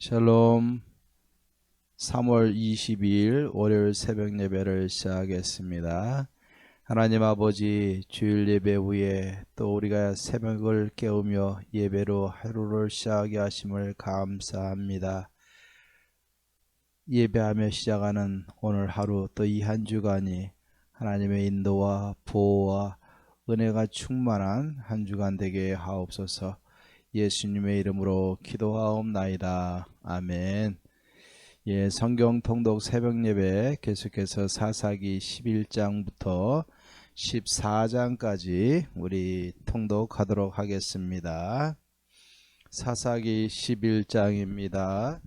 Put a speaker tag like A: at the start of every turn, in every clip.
A: 샬롬. 3월 22일 월요일 새벽 예배를 시작하겠습니다. 하나님 아버지, 주일 예배 후에 또 우리가 새벽을 깨우며 예배로 하루를 시작하게 하심을 감사합니다. 예배하며 시작하는 오늘 하루, 또 이 한 주간이 하나님의 인도와 보호와 은혜가 충만한 한 주간 되게 하옵소서. 예수님의 이름으로 기도하옵나이다. 아멘. 성경 통독 새벽 예배 계속해서 사사기 11장부터 14장까지 우리 통독하도록 하겠습니다. 사사기 11장입니다.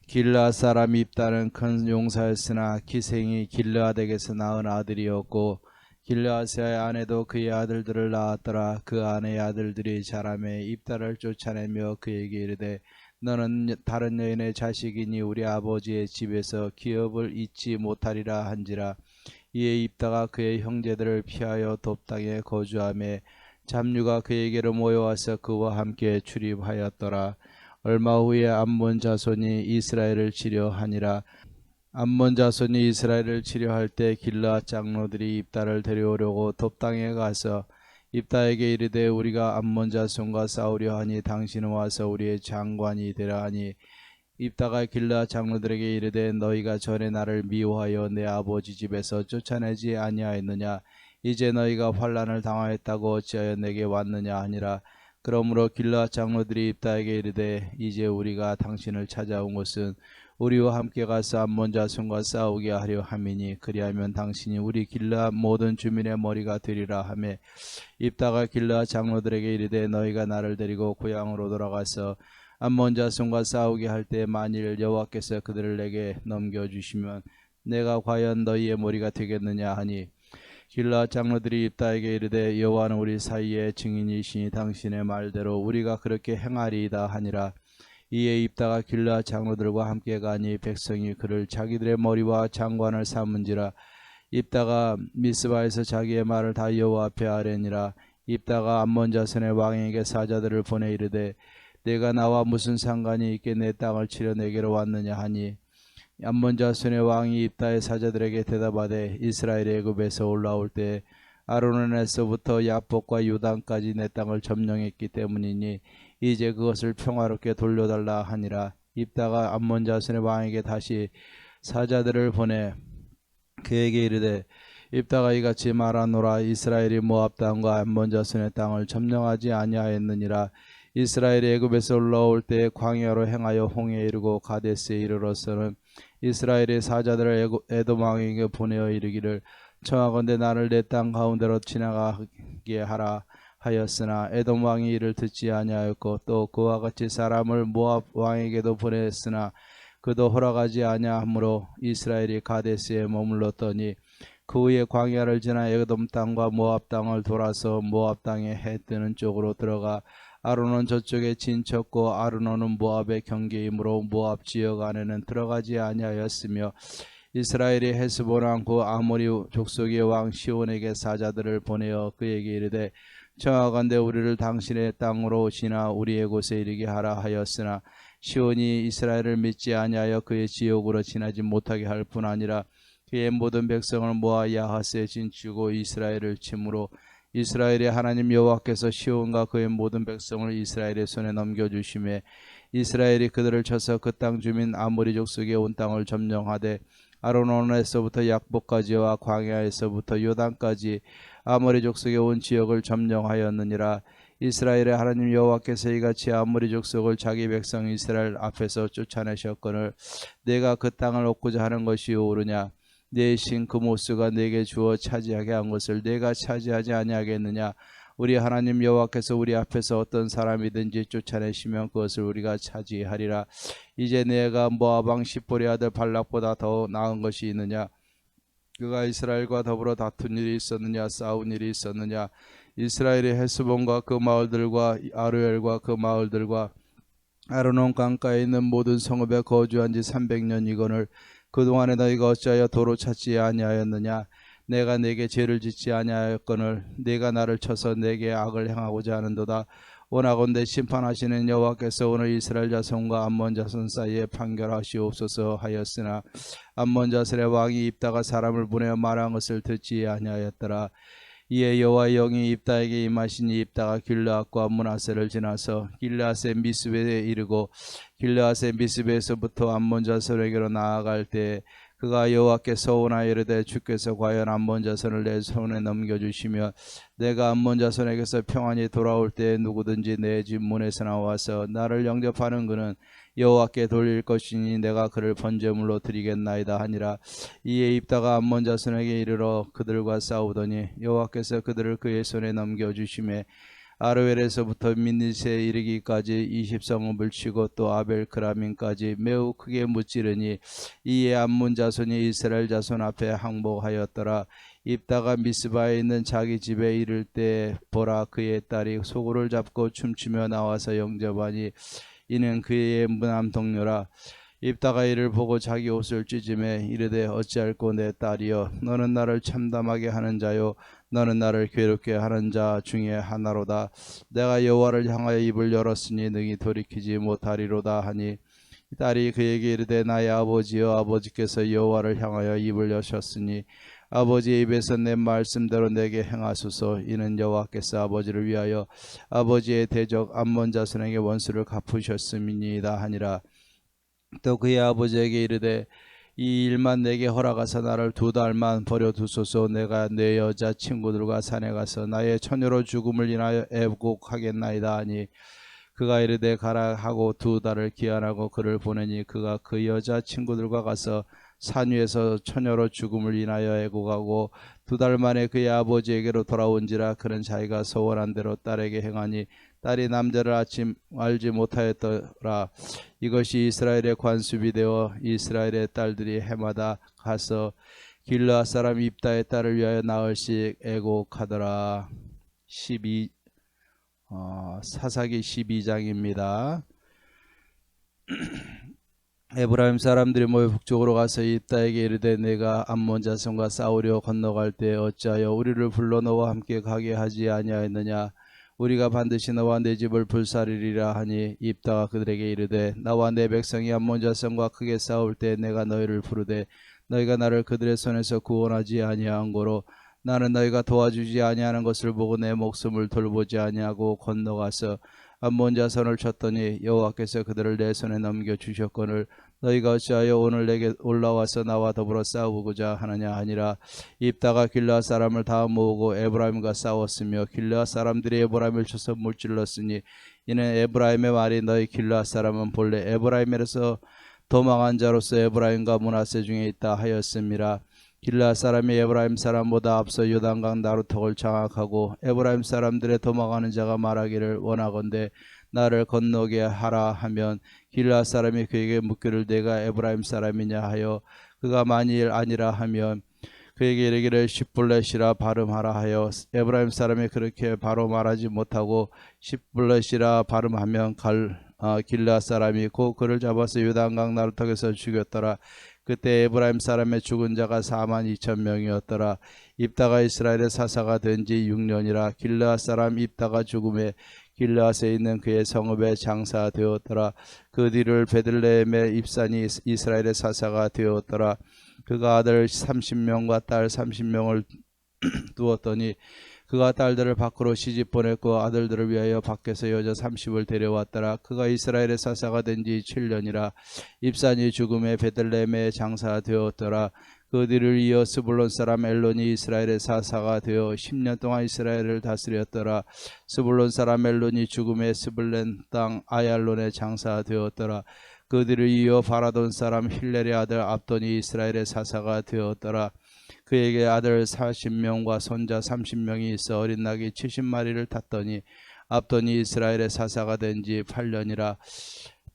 A: 길르앗 사람 입다는 큰 용사였으나 기생이 길르앗에게서 낳은 아들이었고 길르앗의 아내도 그의 아들들을 낳았더라. 그 아내의 아들들이 자라매 입다를 쫓아내며 그에게 이르되 너는 다른 여인의 자식이니 우리 아버지의 집에서 기업을 잊지 못하리라 한지라. 이에 입다가 그의 형제들을 피하여 돕당에 거주하며 잡류가 그에게로 모여와서 그와 함께 출입하였더라. 얼마 후에 암몬 자손이 이스라엘을 치려하니라. 암몬 자손이 이스라엘을 치려할 때 길르앗 장로들이 입다를 데려오려고 돕당에 가서 입다에게 이르되 우리가 암몬 자손과 싸우려 하니 당신은 와서 우리의 장관이 되라 하니 입다가 길르앗 장로들에게 이르되 너희가 전에 나를 미워하여 내 아버지 집에서 쫓아내지 아니하였느냐. 이제 너희가 환난을 당하였다고 어찌하여 내게 왔느냐 하니라. 그러므로 길르앗 장로들이 입다에게 이르되 이제 우리가 당신을 찾아온 것은 우리와 함께 가서 암몬 자손과 싸우게 하려 함이니 그리하면 당신이 우리 길르앗 모든 주민의 머리가 되리라 하매 입다가 길르앗 장로들에게 이르되 너희가 나를 데리고 고향으로 돌아가서 암몬 자손과 싸우게 할 때 만일 여호와께서 그들을 내게 넘겨주시면 내가 과연 너희의 머리가 되겠느냐 하니 길르앗 장로들이 입다에게 이르되 여호와는 우리 사이의 증인이시니 당신의 말대로 우리가 그렇게 행하리이다 하니라. 이에 입다가 길르앗 장로들과 함께 가니 백성이 그를 자기들의 머리와 장관을 삼은지라. 입다가 미스바에서 자기의 말을 다 여호와 앞에 아뢰니라. 입다가 암몬 자손의 왕에게 사자들을 보내 이르되 내가 나와 무슨 상관이 있게 내 땅을 치려 내게로 왔느냐 하니 암몬 자손의 왕이 입다의 사자들에게 대답하되 이스라엘이 애굽에서 올라올 때 아르논에서부터 야복과 요단까지 내 땅을 점령했기 때문이니 이제 그것을 평화롭게 돌려달라 하니라. 입다가 암몬 자손의 왕에게 다시 사자들을 보내 그에게 이르되 입다가 이같이 말하노라. 이스라엘이 모압 땅과 암몬 자손의 땅을 점령하지 아니하였느니라. 이스라엘이 애굽에서 올라올 때 광야로 행하여 홍해에 이르고 가데스에 이르러서는 이스라엘의 사자들을 에돔 왕에게 보내어 이르기를 청하건대 나를 내 땅 가운데로 지나가게 하라 하였으나 에돔 왕이 이를 듣지 아니하였고 또 그와 같이 사람을 모압 왕에게도 보냈으나 그도 허락하지 아니하므로 이스라엘이 가데스에 머물렀더니 그 후에 광야를 지나 에돔 땅과 모압 땅을 돌아서 모압 땅의 해 뜨는 쪽으로 들어가 아르논 저쪽에 진쳤고 아르논은 모압의 경계이므로 모압 지역 안에는 들어가지 아니하였으며 이스라엘이 헤스본 왕 그 아모리 족속의 왕 시온에게 사자들을 보내어 그에게 이르되 청하건대 우리를 당신의 땅으로 오시나 우리의 곳에 이르게 하라 하였으나 시온이 이스라엘을 믿지 아니하여 그의 지역으로 지나지 못하게 할 뿐 아니라 그의 모든 백성을 모아 야하스에 진치고 이스라엘을 치므로 이스라엘의 하나님 여호와께서 시온과 그의 모든 백성을 이스라엘의 손에 넘겨주심에 이스라엘이 그들을 쳐서 그 땅 주민 아모리 족속의 온 땅을 점령하되 아르논에서부터 약복까지와 광야에서부터 요단까지 아모리 족속의 온 지역을 점령하였느니라. 이스라엘의 하나님 여호와께서 이같이 아모리 족속을 자기 백성 이스라엘 앞에서 쫓아내셨거늘 내가 그 땅을 얻고자 하는 것이 옳으냐. 내 신 그모스가 내게 주어 차지하게 한 것을 내가 차지하지 아니하겠느냐. 우리 하나님 여호와께서 우리 앞에서 어떤 사람이든지 쫓아내시면 그것을 우리가 차지하리라. 이제 내가 모압 왕 십볼의 아들 발락보다 더 나은 것이 있느냐. 그가 이스라엘과 더불어 다툰 일이 있었느냐. 싸운 일이 있었느냐. 이스라엘의 헤스본과 그 마을들과 아루엘과 그 마을들과 아르논 강가에 있는 모든 성읍에 거주한 지 300년이거늘 그동안에 너희가 어찌하여 도로 찾지 아니하였느냐. 내가 내게 죄를 짓지 아니하였거늘 네가 나를 쳐서 내게 악을 행하고자 하는도다. 원하건대 심판하시는 여호와께서 오늘 이스라엘 자손과 암몬 자손 사이에 판결하시옵소서 하였으나 암몬 자손의 왕이 입다가 사람을 보내어 말한 것을 듣지 아니하였더라. 이에 여호와의 영이 입다에게 임하시니 입다가 길르앗과 므낫세를 지나서 길르앗의 미스베에 이르고 길르앗의 미스베에서부터 암몬 자손에게로 나아갈 때 그가 여호와께 서원하여 이르되 주께서 과연 암몬 자손을 내 손에 넘겨주시며 내가 암몬 자손에게서 평안히 돌아올 때 누구든지 내 집 문에서 나와서 나를 영접하는 그는 여호와께 돌릴 것이니 내가 그를 번제물로 드리겠나이다 하니라. 이에 입다가 암몬 자손에게 이르러 그들과 싸우더니 여호와께서 그들을 그의 손에 넘겨주시매 아르웰에서부터 민니스에 이르기까지 20성읍을 치고 또 아벨크라민까지 매우 크게 무찌르니 이에 암몬 자손이 이스라엘 자손 앞에 항복하였더라. 입다가 미스바에 있는 자기 집에 이를 때 보라 그의 딸이 소굴을 잡고 춤추며 나와서 영접하니 이는 그의 무남 동료라. 입다가 이를 보고 자기 옷을 찢으매 이르되 어찌할꼬 내 딸이여 너는 나를 참담하게 하는 자요 너는 나를 괴롭게 하는 자 중에 하나로다. 내가 여호와를 향하여 입을 열었으니 능히 돌이키지 못하리로다 하니 딸이 그에게 이르되 나의 아버지여 아버지께서 여호와를 향하여 입을 여셨으니 아버지의 입에서 내 말씀대로 내게 행하소서. 이는 여호와께서 아버지를 위하여 아버지의 대적 암몬 자손에게 원수를 갚으셨음이니이다 하니라. 또 그의 아버지에게 이르되 이 일만 내게 허락하사 나를 2달만 버려두소서. 내가 내 여자 친구들과 산에 가서 나의 처녀로 죽음을 인하여 애곡하겠나이다 하니 그가 이르되 가라 하고 2달을 기한하고 그를 보내니 그가 그 여자 친구들과 가서 산 위에서 처녀로 죽음을 인하여 애곡하고 2달 만에 그의 아버지에게로 돌아온지라. 그는 자기가 소원한 대로 딸에게 행하니 딸이 남자를 알지 못하였더라. 이것이 이스라엘의 관습이 되어 이스라엘의 딸들이 해마다 가서 길르앗 사람 입다의 딸을 위하여 나흘씩 애곡하더라. 사사기 12장입니다. 에브라임 사람들이 모여 북쪽으로 가서 입다에게 이르되 내가 암몬 자손과 싸우려 건너갈 때 어찌하여 우리를 불러 너와 함께 가게 하지 아니하였느냐. 우리가 반드시 너와 내 집을 불사르리라 하니 입다가 그들에게 이르되 나와 내 백성이 암몬 자손과 크게 싸울 때 내가 너희를 부르되 너희가 나를 그들의 손에서 구원하지 아니한 고로 나는 너희가 도와주지 아니하는 것을 보고 내 목숨을 돌보지 아니하고 건너가서 암몬 자손을 쳤더니 여호와께서 그들을 내 손에 넘겨주셨거늘 너희가 어찌하여 오늘 내게 올라와서 나와 더불어 싸우고자 하느냐 하니라. 입다가 길르앗 사람을 다 모으고 에브라임과 싸웠으며 길르앗 사람들이 에브라임을 쳐서 물질렀으니 이는 에브라임의 말이 너희 길르앗 사람은 본래 에브라임에서 도망한 자로서 에브라임과 므낫세 중에 있다 하였음이라. 길르앗 사람이 에브라임 사람보다 앞서 요단강 나루턱을 장악하고 에브라임 사람들의 도망하는 자가 말하기를 원하건대 나를 건너게 하라 하면 길르앗 사람이 그에게 묻기를 내가 에브라임 사람이냐 하여 그가 만일 아니라 하면 그에게 이르기를 십블렛이라 발음하라 하여 에브라임 사람이 그렇게 바로 말하지 못하고 십블렛이라 발음하면 길르앗 사람이 곧 그를 잡아서 요단강 나루턱에서 죽였더라. 그때 에브라임 사람의 죽은 자가 42,000명이었더라. 입다가 이스라엘의 사사가 된 지 6년이라. 길르앗 사람 입다가 죽음에 길르앗에 있는 그의 성읍에 장사되었더라. 그 뒤를 베들레헴의 입산이 이스라엘의 사사가 되었더라. 그가 아들 30명과 딸 30명을 두었더니 그가 딸들을 밖으로 시집 보냈고 아들들을 위하여 밖에서 여자 30을 데려왔더라. 그가 이스라엘의 사사가 된 지 7년이라. 입산이 죽음에 베들레헴에 장사되었더라. 그 뒤를 이어 스불론 사람 엘론이 이스라엘의 사사가 되어 10년 동안 이스라엘을 다스렸더라. 스불론 사람 엘론이 죽음에 스불렌 땅 아얄론에 장사되었더라. 그 뒤를 이어 바라돈 사람 힐렐의 아들 압돈이 이스라엘의 사사가 되었더라. 그에게 아들 40명과 손자 30명이 있어 어린 낙이 70마리를 탔더니 압돈이 이스라엘의 사사가 된 지 8년이라.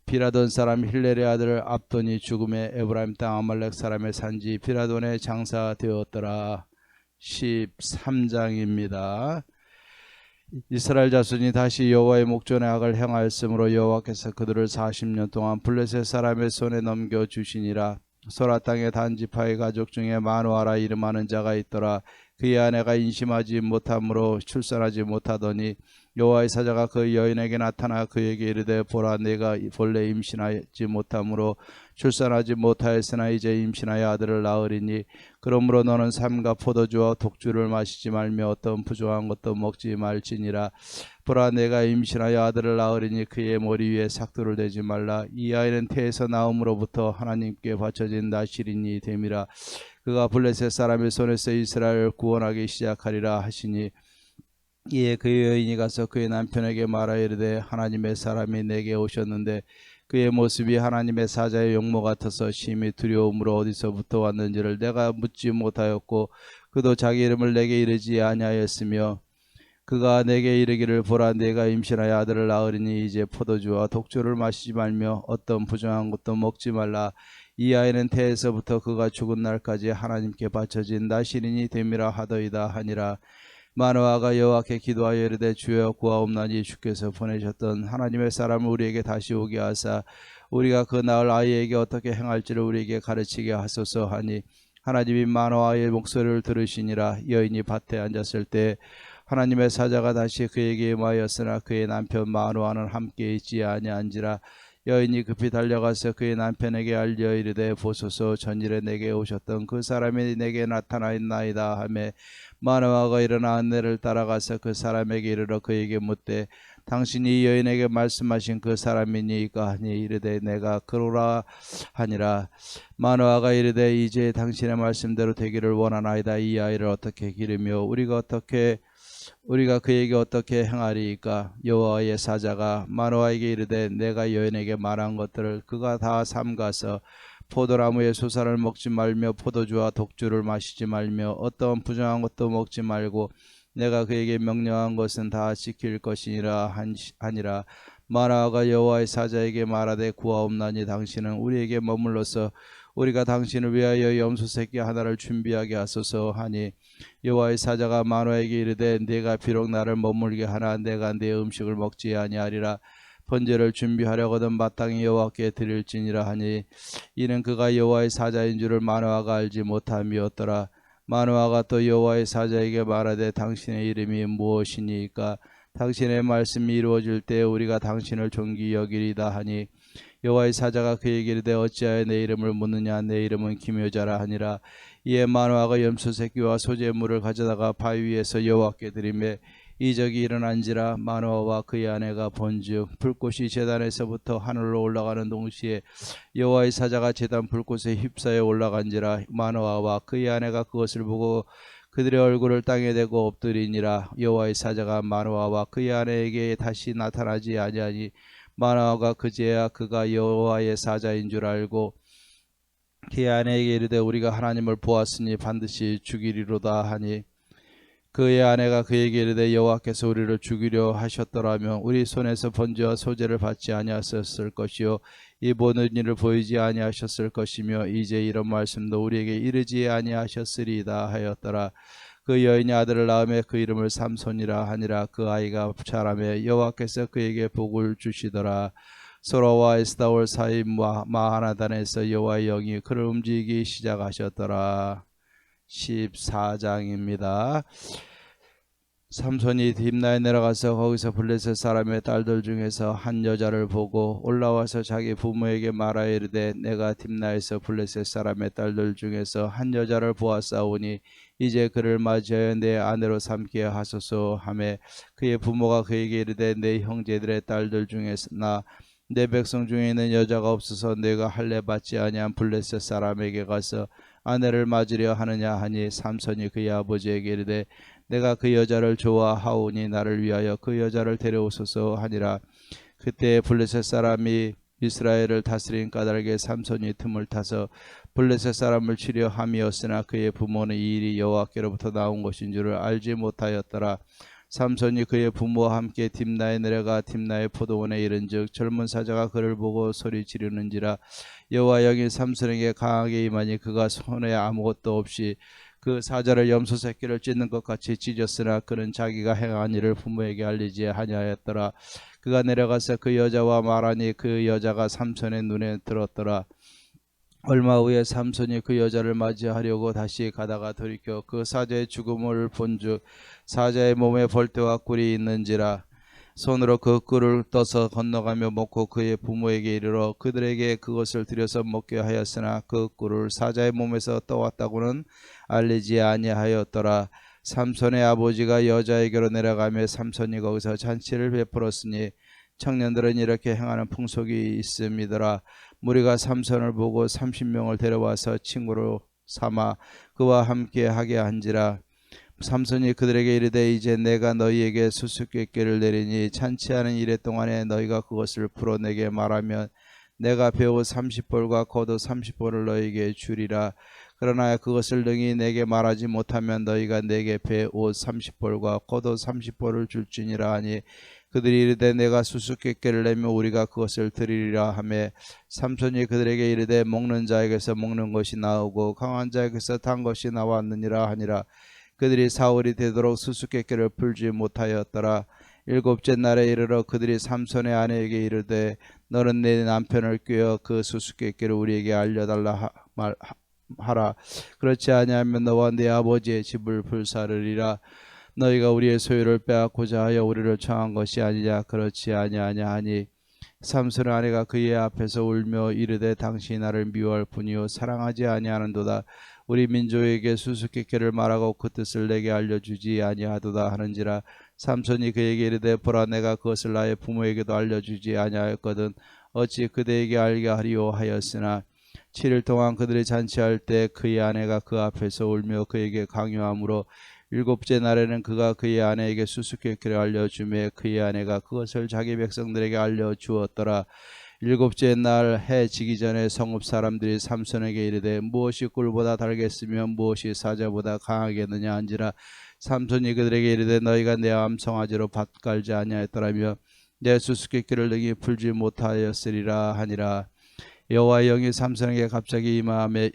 A: 비라돈 사람 힐렐의 아들 압돈이 죽음에 에브라임 땅 아말렉 사람의 산지 비라돈에 장사되었더라. 13장입니다. 이스라엘 자손이 다시 여호와의 목전에 악을 행하였으므로 여호와께서 그들을 40년 동안 블레셋 사람의 손에 넘겨주시니라. 소라 땅의 단지파의 가족 중에 마누아라 이름하는 자가 있더라. 그의 아내가 인심하지 못함으로 출산하지 못하더니 여호와의 사자가 그 여인에게 나타나 그에게 이르되 보라 내가 본래 임신하지 못함으로 출산하지 못하였으나 이제 임신하여 아들을 낳으리니 그러므로 너는 삼가 포도주와 독주를 마시지 말며 어떤 부조한 것도 먹지 말지니라. 보라 내가 임신하여 아들을 낳으리니 그의 머리 위에 삭도를 대지 말라. 이 아이는 태에서 나옴으로부터 하나님께 바쳐진 나실인이 됨이라. 그가 블레셋 사람의 손에서 이스라엘을 구원하기 시작하리라 하시니 이에 그 여인이 가서 그의 남편에게 말하여 이르되 하나님의 사람이 내게 오셨는데 그의 모습이 하나님의 사자의 용모 같아서 심히 두려움으로 어디서부터 왔는지를 내가 묻지 못하였고 그도 자기 이름을 내게 이르지 아니하였으며 그가 내게 이르기를 보라 내가 임신하여 아들을 낳으리니 이제 포도주와 독주를 마시지 말며 어떤 부정한 것도 먹지 말라. 이 아이는 태에서부터 그가 죽은 날까지 하나님께 바쳐진 나실인이 됨이라 하더이다 하니라. 마노아가 여호와께 기도하여 이르되 주여 구하옵나니 주께서 보내셨던 하나님의 사람을 우리에게 다시 오게 하사 우리가 그 낳을 아이에게 어떻게 행할지를 우리에게 가르치게 하소서 하니 하나님이 마노아의 목소리를 들으시니라. 여인이 밭에 앉았을 때 하나님의 사자가 다시 그에게 임하였으나 그의 남편 마노아는 함께 있지 아니한지라. 여인이 급히 달려가서 그의 남편에게 알려 이르되 보소서 전일에 내게 오셨던 그 사람이 내게 나타나 있나이다 하매 마노아가 일어나 안내를 따라가서 그 사람에게 이르러 그에게 묻되 당신이 여인에게 말씀하신 그 사람이니까 하니 이르되 내가 그러라 하니라. 마노아가 이르되 이제 당신의 말씀대로 되기를 원하나이다. 이 아이를 어떻게 기르며 우리가 그에게 어떻게 행하리이까. 여호와의 사자가 마노아에게 이르되 내가 여인에게 말한 것들을 그가 다 삼가서 포도나무의 소산을 먹지 말며 포도주와 독주를 마시지 말며 어떤 부정한 것도 먹지 말고 내가 그에게 명령한 것은 다 지킬 것이니라 하니라. 마노아가 여호와의 사자에게 말하되 구하옵나니 당신은 우리에게 머물러서 우리가 당신을 위하여 염소 새끼 하나를 준비하게 하소서 하니 여호와의 사자가 마노아에게 이르되 네가 비록 나를 머물게 하나 내가 네 음식을 먹지 아니하리라. 번제를 준비하려거든 마땅히 여호와께 드릴지니라 하니 이는 그가 여호와의 사자인 줄을 마노아가 알지 못함이었더라. 마노아가 또 여호와의 사자에게 말하되 당신의 이름이 무엇이니까. 당신의 말씀이 이루어질 때 우리가 당신을 존귀 여기리다 하니 여호와의 사자가 그에게 이르되 어찌하여 내 이름을 묻느냐. 내 이름은 기묘자라 하니라. 이에 마노아가 염소 새끼와 소재물을 가져다가 바위 위에서 여호와께 드리매 이적이 일어난지라. 마노아와 그의 아내가 본즉 불꽃이 제단에서부터 하늘로 올라가는 동시에 여호와의 사자가 제단 불꽃에 휩싸여 올라간지라. 마노아와 그의 아내가 그것을 보고 그들의 얼굴을 땅에 대고 엎드리니라. 여호와의 사자가 마노아와 그의 아내에게 다시 나타나지 아니하니 마노아가 그제야 그가 여호와의 사자인 줄 알고 그의 아내에게 이르되 우리가 하나님을 보았으니 반드시 죽이리로다 하니 그의 아내가 그에게 이르되 여호와께서 우리를 죽이려 하셨더라면 우리 손에서 번제와 소제를 받지 아니하셨을 것이요 이 모든 일을 보이지 아니하셨을 것이며 이제 이런 말씀도 우리에게 이르지 아니하셨으리이다 하였더라. 그 여인이 아들을 낳음에 그 이름을 삼손이라 하니라. 그 아이가 자라매 여호와께서 그에게 복을 주시더라. 소라와 에스다올 사이 마하나단에서 여호와의 영이 그를 움직이기 시작하셨더라. 14장입니다. 삼손이 딥나에 내려가서 거기서 블레셋 사람의 딸들 중에서 한 여자를 보고 올라와서 자기 부모에게 말하여 이르되 내가 딥나에서 블레셋 사람의 딸들 중에서 한 여자를 보았사오니 이제 그를 맞이하여 내 아내로 삼게 하소서 하매 그의 부모가 그에게 이르되 내 형제들의 딸들 중에서나 내 백성 중에 있는 여자가 없어서 내가 할례 받지 아니한 블레셋 사람에게 가서 아내를 맞으려 하느냐 하니 삼손이 그의 아버지에게 이르되 내가 그 여자를 좋아하오니 나를 위하여 그 여자를 데려오소서 하니라. 그때 블레셋 사람이 이스라엘을 다스린 까닭에 삼손이 틈을 타서 블레셋 사람을 치려 함이었으나 그의 부모는 이 일이 여호와께로부터 나온 것인 줄을 알지 못하였더라. 삼손이 그의 부모와 함께 딥나에 내려가 딥나의 포도원에 이른즉 젊은 사자가 그를 보고 소리 지르는지라. 여호와 영이 삼손에게 강하게 임하니 그가 손에 아무것도 없이 그 사자를 염소 새끼를 찢는 것 같이 찢었으나 그는 자기가 행한 일을 부모에게 알리지 아니하였더라. 그가 내려가서 그 여자와 말하니 그 여자가 삼손의 눈에 들었더라. 얼마 후에 삼손이 그 여자를 맞이하려고 다시 가다가 돌이켜 그 사자의 죽음을 본즉 사자의 몸에 벌떼와 꿀이 있는지라. 손으로 그 꿀을 떠서 건너가며 먹고 그의 부모에게 이르러 그들에게 그것을 들여서 먹게 하였으나 그 꿀을 사자의 몸에서 떠왔다고는 알리지 아니하였더라. 삼손의 아버지가 여자에게로 내려가며 삼손이 거기서 잔치를 베풀었으니 청년들은 이렇게 행하는 풍속이 있음이더라. 무리가 삼손을 보고 30명을 데려와서 친구로 삼아 그와 함께 하게 한지라. 삼손이 그들에게 이르되 이제 내가 너희에게 수수께끼를 내리니 잔치하는 이래 동안에 너희가 그것을 풀어내게 말하면 내가 배옷 30벌과 겉옷 30벌을 너희에게 주리라. 그러나 그것을 능히 내게 말하지 못하면 너희가 내게 배옷 30벌과 겉옷 30벌을 줄지니라 하니 그들이 이르되 내가 수수께끼를 내며 우리가 그것을 드리리라 하매 삼손이 그들에게 이르되 먹는 자에게서 먹는 것이 나오고 강한 자에게서 단 것이 나왔느니라 하니라. 그들이 사흘이 되도록 수수께끼를 풀지 못하였더라. 일곱째 날에 이르러 그들이 삼손의 아내에게 이르되 너는 내 남편을 꾀어 그 수수께끼를 우리에게 알려달라 하라. 그렇지 아니하면 너와 네 아버지의 집을 불사르리라. 너희가 우리의 소유를 빼앗고자 하여 우리를 청한 것이 아니냐. 그렇지 아니하냐 하니 삼손의 아내가 그의 앞에서 울며 이르되 당신이 나를 미워할 뿐이요 사랑하지 아니하는도다. 우리 민족에게 수수께끼를 말하고 그 뜻을 내게 알려주지 아니하도다 하는지라. 삼손이 그에게 이르되 보라 내가 그것을 나의 부모에게도 알려주지 아니하였거든 어찌 그대에게 알게 하리오 하였으나 7일 동안 그들이 잔치할 때 그의 아내가 그 앞에서 울며 그에게 강요하므로 일곱째 날에는 그가 그의 아내에게 수수께끼를 알려주매 그의 아내가 그것을 자기 백성들에게 알려주었더라. 일곱째 날 해 지기 전에 성읍 사람들이 삼손에게 이르되 무엇이 꿀보다 달겠으며 무엇이 사자보다 강하겠느냐 한지라. 삼손이 그들에게 이르되 너희가 내 암송아지로 밭 갈지 아니하였더라며 내 수수께끼를 능히 풀지 못하였으리라 하니라. 여호와의 영이 삼손에게 갑자기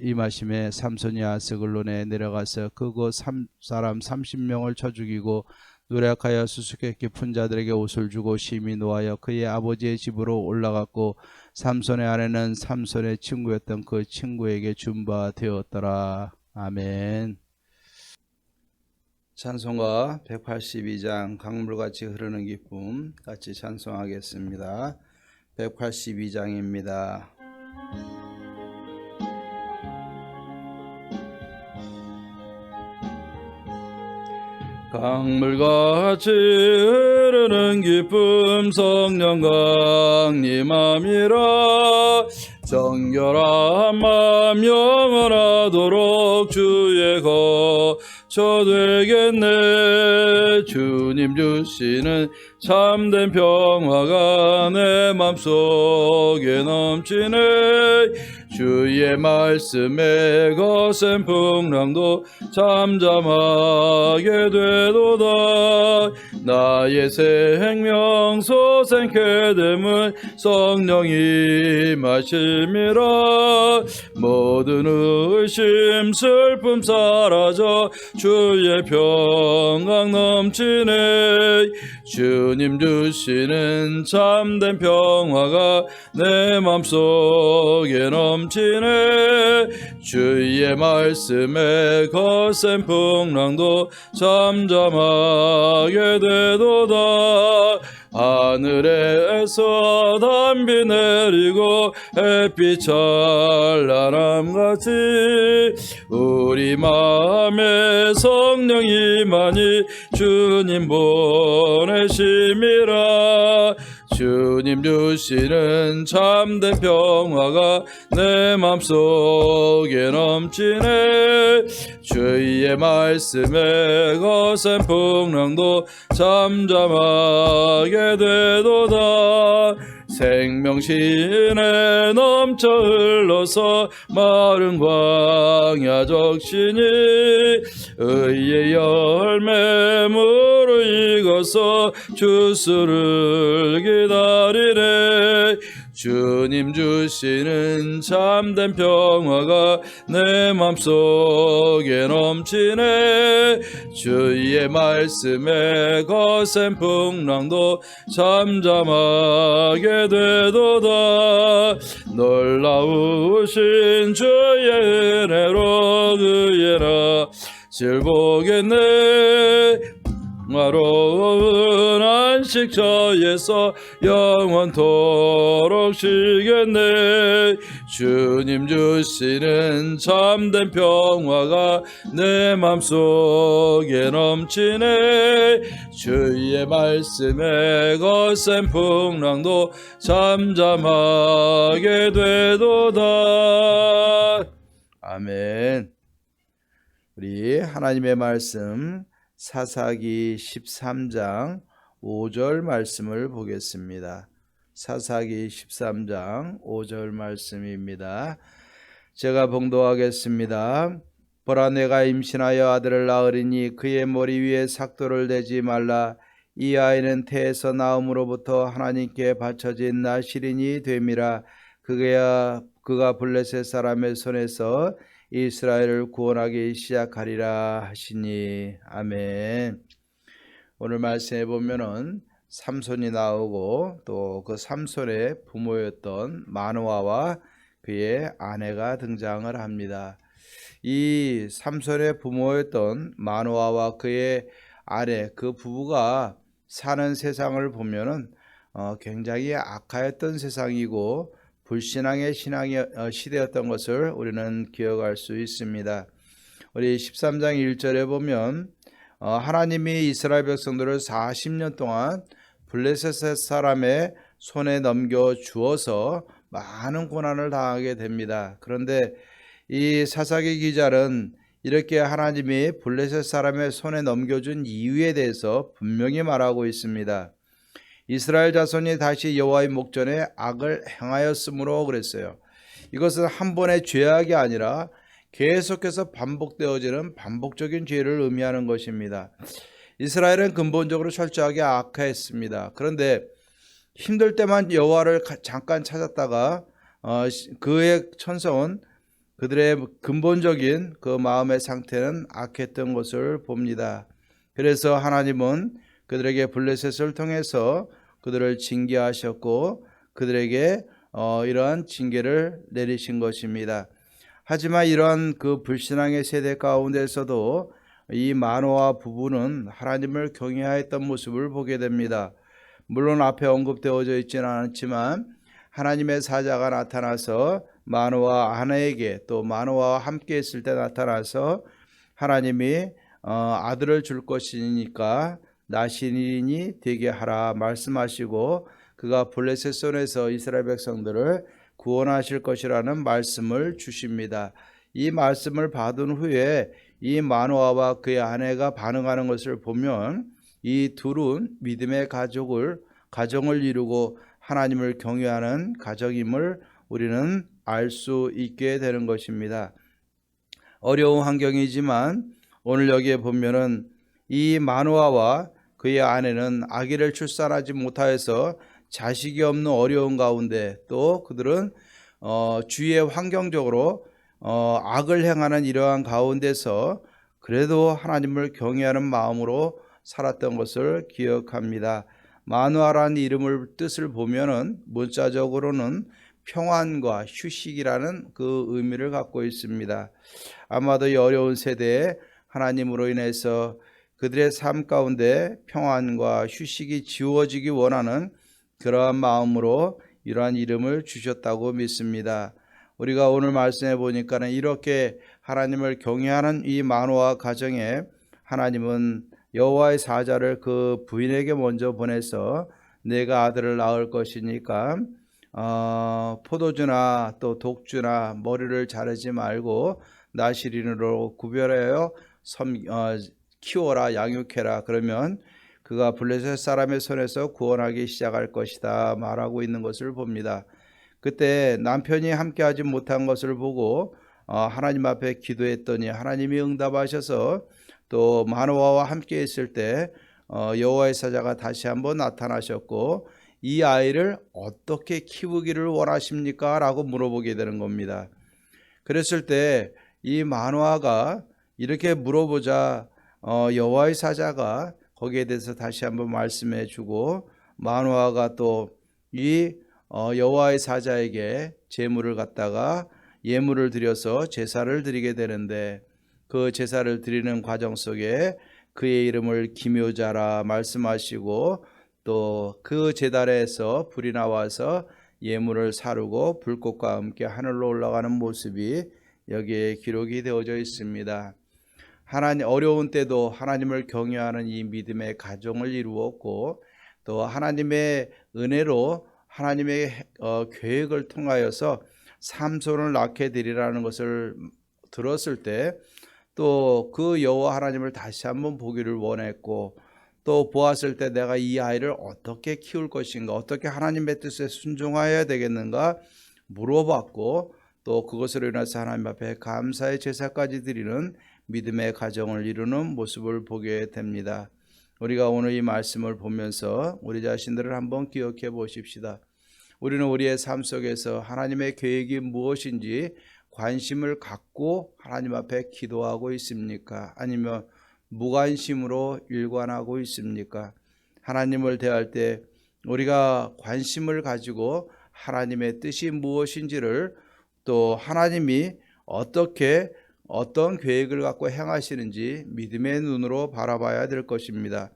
A: 임하심에 삼손이 아스글론에 내려가서 그곳 사람 30명을 쳐 죽이고 노력하여 수수께끼 푼 자들에게 옷을 주고 심히 노하여 그의 아버지의 집으로 올라갔고 삼손의 아내는 삼손의 친구였던 그 친구에게 준 바 되었더라. 아멘. 찬송가 182장 강물같이 흐르는 기쁨 같이 찬송하겠습니다. 182장입니다. 강물같이 흐르는 기쁨 성령 강림함이라. 정결한 맘 영원하도록 주의 거처 되겠네. 주님 주시는 참된 평화가 내 맘속에 넘치네. 주의 말씀에 거센 풍랑도 잠잠하게 되도다. 나의 생명 소생케 됨은 성령이 마심이라. 모든 의심 슬픔 사라져 주의 평강 넘치네. 주님 주시는 참된 평화가 내 맘속에 넘치네. 주의 말씀에 거센 풍랑도 잠잠하게 되도다. 하늘에서 단비 내리고 햇빛 찬란함같이 우리 마음에 성령이 많이 주님 보내심이라. 주님 주시는 참된 평화가 내 맘속에 넘치네. 주의 말씀에 거센 풍랑도 잠잠하게 되도다. 생명신에 넘쳐 흘러서 마른 광야 적시니 의의 열매 무르익어서 주수를 기다리네. 주님 주시는 참된 평화가 내 맘속에 넘치네. 주의 말씀에 거센 풍랑도 잠잠하게 되도다. 놀라우신 주의 은혜로 그의 낯을 보겠네.
B: 평화로운 안식처에서 영원토록 쉬겠네. 주님 주시는 참된 평화가 내 맘속에 넘치네. 주의 말씀에 거센 풍랑도 잠잠하게 되도다. 아멘. 우리 하나님의 말씀 사사기 13장 5절 말씀을 보겠습니다. 사사기 13장 5절 말씀입니다. 제가 봉독하겠습니다. 보라, 내가 임신하여 아들을 낳으리니 그의 머리 위에 삭도를 대지 말라. 이 아이는 태에서 나음으로부터 하나님께 바쳐진 나실인이 됨이라. 그가 블레셋 사람의 손에서 이스라엘을 구원하기 시작하리라 하시니. 아멘. 오늘 말씀에 보면은 삼손이 나오고 또 그 삼손의 부모였던 마노아와 그의 아내가 등장을 합니다. 이 삼손의 부모였던 마노아와 그의 아내, 그 부부가 사는 세상을 보면은 굉장히 악하였던 세상이고 불신앙의 시대였던 것을 우리는 기억할 수 있습니다. 우리 13장 1절에 보면 하나님이 이스라엘 백성들을 40년 동안 블레셋 사람의 손에 넘겨 주어서 많은 고난을 당하게 됩니다. 그런데 이 사사기 기자는 이렇게 하나님이 블레셋 사람의 손에 넘겨준 이유에 대해서 분명히 말하고 있습니다. 이스라엘 자손이 다시 여호와의 목전에 악을 행하였으므로 그랬어요. 이것은 한 번의 죄악이 아니라 계속해서 반복되어지는 반복적인 죄를 의미하는 것입니다. 이스라엘은 근본적으로 철저하게 악했습니다. 그런데 힘들 때만 여호와를 잠깐 찾았다가 그의 천성은 그들의 근본적인 그 마음의 상태는 악했던 것을 봅니다. 그래서 하나님은 그들에게 블레셋을 통해서 그들을 징계하셨고 그들에게 이러한 징계를 내리신 것입니다. 하지만 이러한 그 불신앙의 세대 가운데서도 이 마노아 부부는 하나님을 경외하였던 모습을 보게 됩니다. 물론 앞에 언급되어져 있지는 않지만 하나님의 사자가 나타나서 마노아 아내에게 또 마노아와 함께 있을 때 나타나서 하나님이 아들을 줄 것이니까 나신인이 되게 하라 말씀하시고 그가 블레셋 손에서 이스라엘 백성들을 구원하실 것이라는 말씀을 주십니다. 이 말씀을 받은 후에 이 마노아와 그의 아내가 반응하는 것을 보면 이 둘은 믿음의 가정을 이루고 하나님을 경외하는 가정임을 우리는 알 수 있게 되는 것입니다. 어려운 환경이지만 오늘 여기에 보면은 이 마노아와 그의 아내는 아기를 출산하지 못하여서 자식이 없는 어려운 가운데 또 그들은 주위의 환경적으로 악을 행하는 이러한 가운데서 그래도 하나님을 경외하는 마음으로 살았던 것을 기억합니다. 마노아라는 이름을 뜻을 보면은 문자적으로는 평안과 휴식이라는 그 의미를 갖고 있습니다. 아마도 이 어려운 세대에 하나님으로 인해서 그들의 삶 가운데 평안과 휴식이 지워지기 원하는 그러한 마음으로 이러한 이름을 주셨다고 믿습니다. 우리가 오늘 말씀해 보니까는 이렇게 하나님을 경외하는 이 마노아 가정에 하나님은 여호와의 사자를 그 부인에게 먼저 보내서 내가 아들을 낳을 것이니까 포도주나 또 독주나 머리를 자르지 말고 나실인으로 구별하여 키워라, 양육해라. 그러면 그가 블레셋 사람의 손에서 구원하기 시작할 것이다 말하고 있는 것을 봅니다. 그때 남편이 함께하지 못한 것을 보고 하나님 앞에 기도했더니 하나님이 응답하셔서 또 마노아와 함께 있을 때 여호와의 사자가 다시 한번 나타나셨고 이 아이를 어떻게 키우기를 원하십니까? 라고 물어보게 되는 겁니다. 그랬을 때 이 마노아가 이렇게 물어보자 여호와의 사자가 거기에 대해서 다시 한번 말씀해 주고 마노아가 또 이 여호와의 사자에게 제물을 갖다가 예물을 드려서 제사를 드리게 되는데 그 제사를 드리는 과정 속에 그의 이름을 기묘자라 말씀하시고 또 그 제단에서 불이 나와서 예물을 사르고 불꽃과 함께 하늘로 올라가는 모습이 여기에 기록이 되어져 있습니다. 하나님 어려운 때도 하나님을 경외하는 이 믿음의 가정을 이루었고 또 하나님의 은혜로 하나님의 계획을 통하여서 삼손을 낳게 되리라는 것을 들었을 때 또 그 여호와 하나님을 다시 한번 보기를 원했고 또 보았을 때 내가 이 아이를 어떻게 키울 것인가, 어떻게 하나님의 뜻에 순종하여야 되겠는가 물어봤고 또 그것으로 인해서 하나님 앞에 감사의 제사까지 드리는 믿음의 가정을 이루는 모습을 보게 됩니다. 우리가 오늘 이 말씀을 보면서 우리 자신들을 한번 기억해 보십시다. 우리는 우리의 삶 속에서 하나님의 계획이 무엇인지 관심을 갖고 하나님 앞에 기도하고 있습니까? 아니면 무관심으로 일관하고 있습니까? 하나님을 대할 때 우리가 관심을 가지고 하나님의 뜻이 무엇인지를 또 하나님이 어떤 계획을 갖고 행하시는지 믿음의 눈으로 바라봐야 될 것입니다.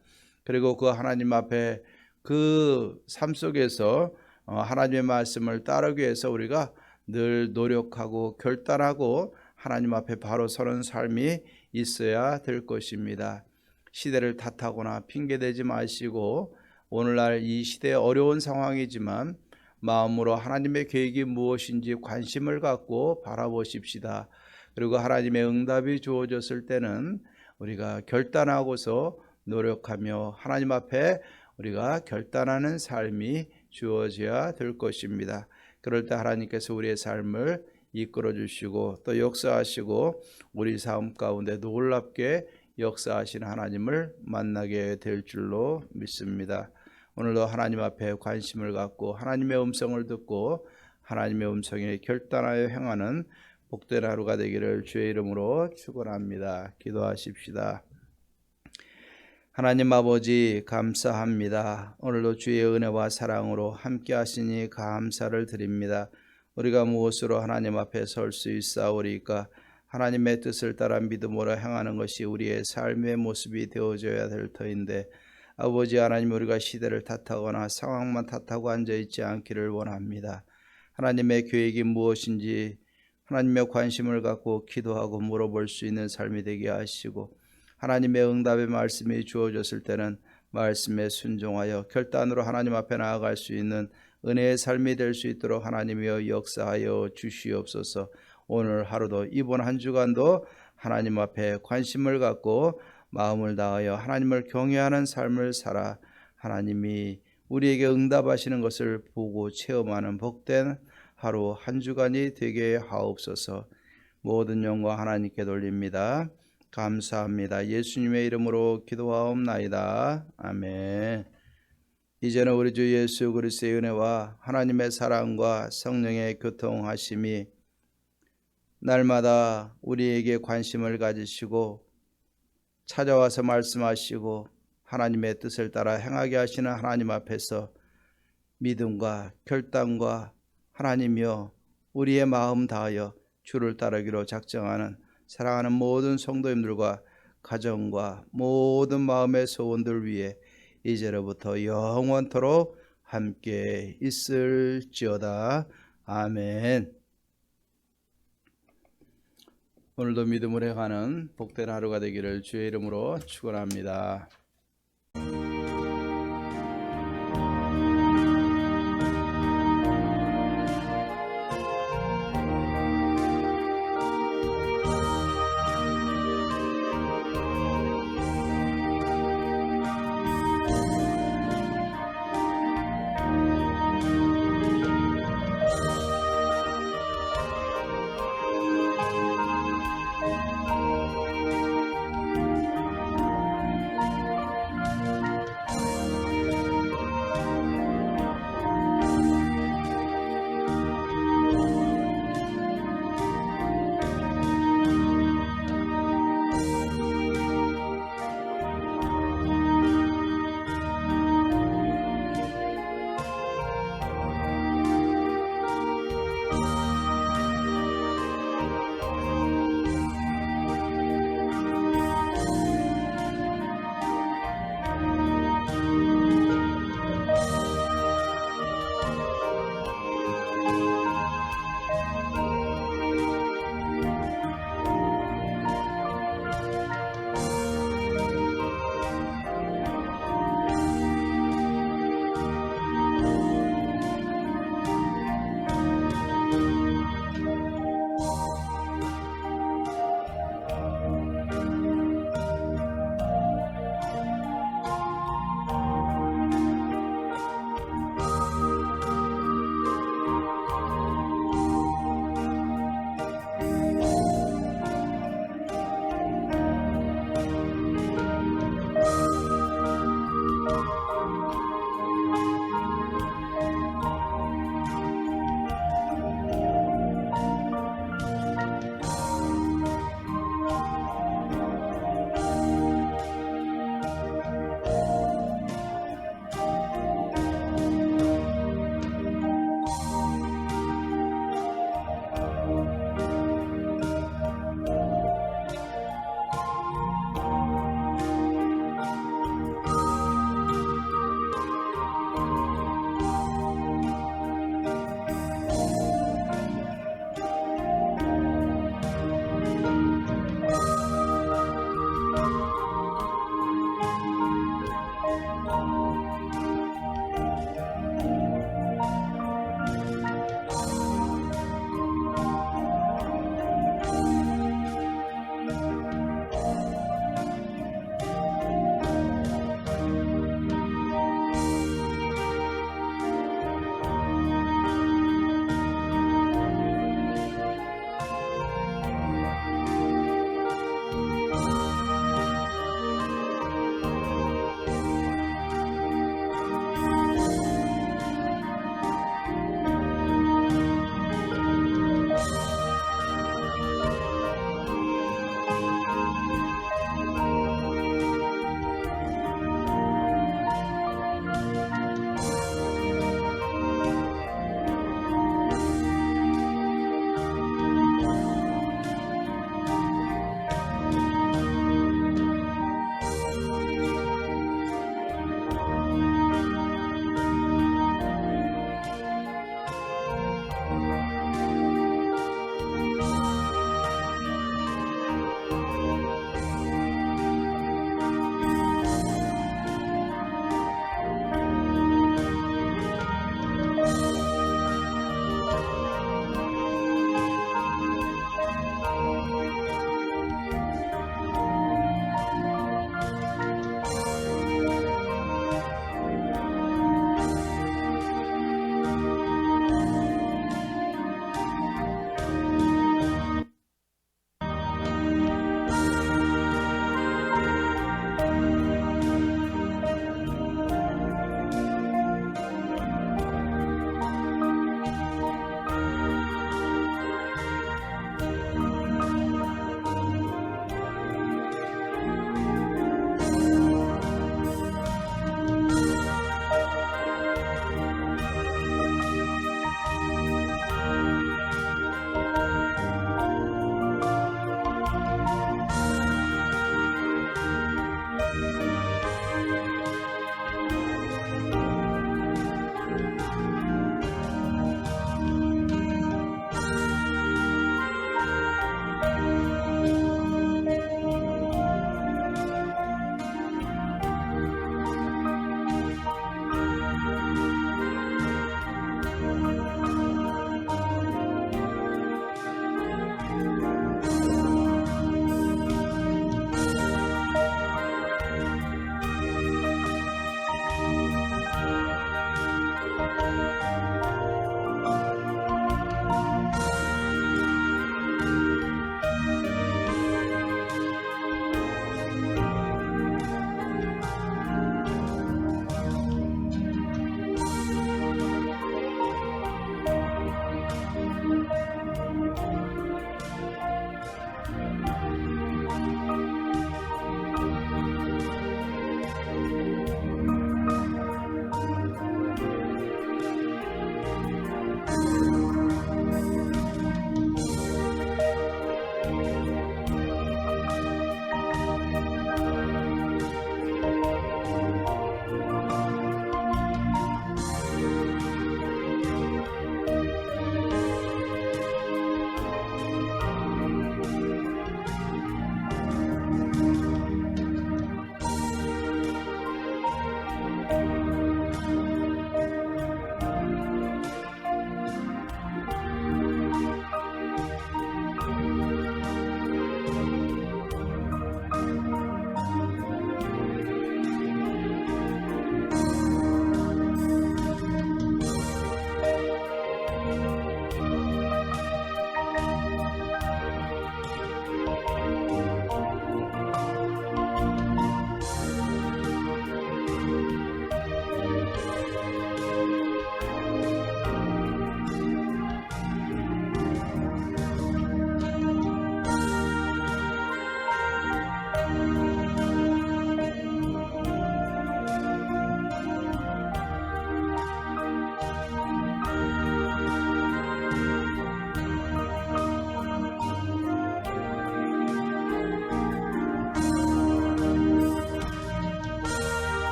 B: 그리고 그 하나님 앞에 그 삶 속에서 하나님의 말씀을 따르기 위해서 우리가 늘 노력하고 결단하고 하나님 앞에 바로 서는 삶이 있어야 될 것입니다. 시대를 탓하거나 핑계대지 마시고 오늘날 이 시대의 어려운 상황이지만 마음으로 하나님의 계획이 무엇인지 관심을 갖고 바라보십시다. 그리고 하나님의 응답이 주어졌을 때는 우리가 결단하고서 노력하며 하나님 앞에 우리가 결단하는 삶이 주어져야 될 것입니다. 그럴 때 하나님께서 우리의 삶을 이끌어 주시고 또 역사하시고 우리 삶 가운데 놀랍게 역사하신 하나님을 만나게 될 줄로 믿습니다. 오늘도 하나님 앞에 관심을 갖고 하나님의 음성을 듣고 하나님의 음성에 결단하여 행하는 복된 하루가 되기를 주의 이름으로 축원합니다. 기도하십시다. 하나님 아버지 감사합니다. 오늘도 주의 은혜와 사랑으로 함께 하시니 감사를 드립니다. 우리가 무엇으로 하나님 앞에 설 수 있사오리까? 하나님의 뜻을 따라 믿음으로 행하는 것이 우리의 삶의 모습이 되어져야 될 터인데 아버지 하나님, 우리가 시대를 탓하거나 상황만 탓하고 앉아있지 않기를 원합니다. 하나님의 계획이 무엇인지 하나님의 관심을 갖고 기도하고 물어볼 수 있는 삶이 되게 하시고 하나님의 응답의 말씀이 주어졌을 때는 말씀에 순종하여 결단으로 하나님 앞에 나아갈 수 있는 은혜의 삶이 될 수 있도록 하나님이여 역사하여 주시옵소서. 오늘 하루도 이번 한 주간도 하나님 앞에 관심을 갖고 마음을 다하여 하나님을 경외하는 삶을 살아 하나님이 우리에게 응답하시는 것을 보고 체험하는 복된 하루 한 주간이 되게 하옵소서. 모든 영광 하나님께 돌립니다. 감사합니다. 예수님의 이름으로 기도하옵나이다. 아멘. 이제는 우리 주 예수 그리스도의 은혜와 하나님의 사랑과 성령의 교통하심이 날마다 우리에게 관심을 가지시고 찾아와서 말씀하시고 하나님의 뜻을 따라 행하게 하시는 하나님 앞에서 믿음과 결단과 하나님이여 우리의 마음 다하여 주를 따르기로 작정하는 사랑하는 모든 성도님들과 가정과 모든 마음의 소원들 위해 이제로부터 영원토록 함께 있을지어다. 아멘. 오늘도 믿음으로 행하는 복된 하루가 되기를 주의 이름으로 축원합니다.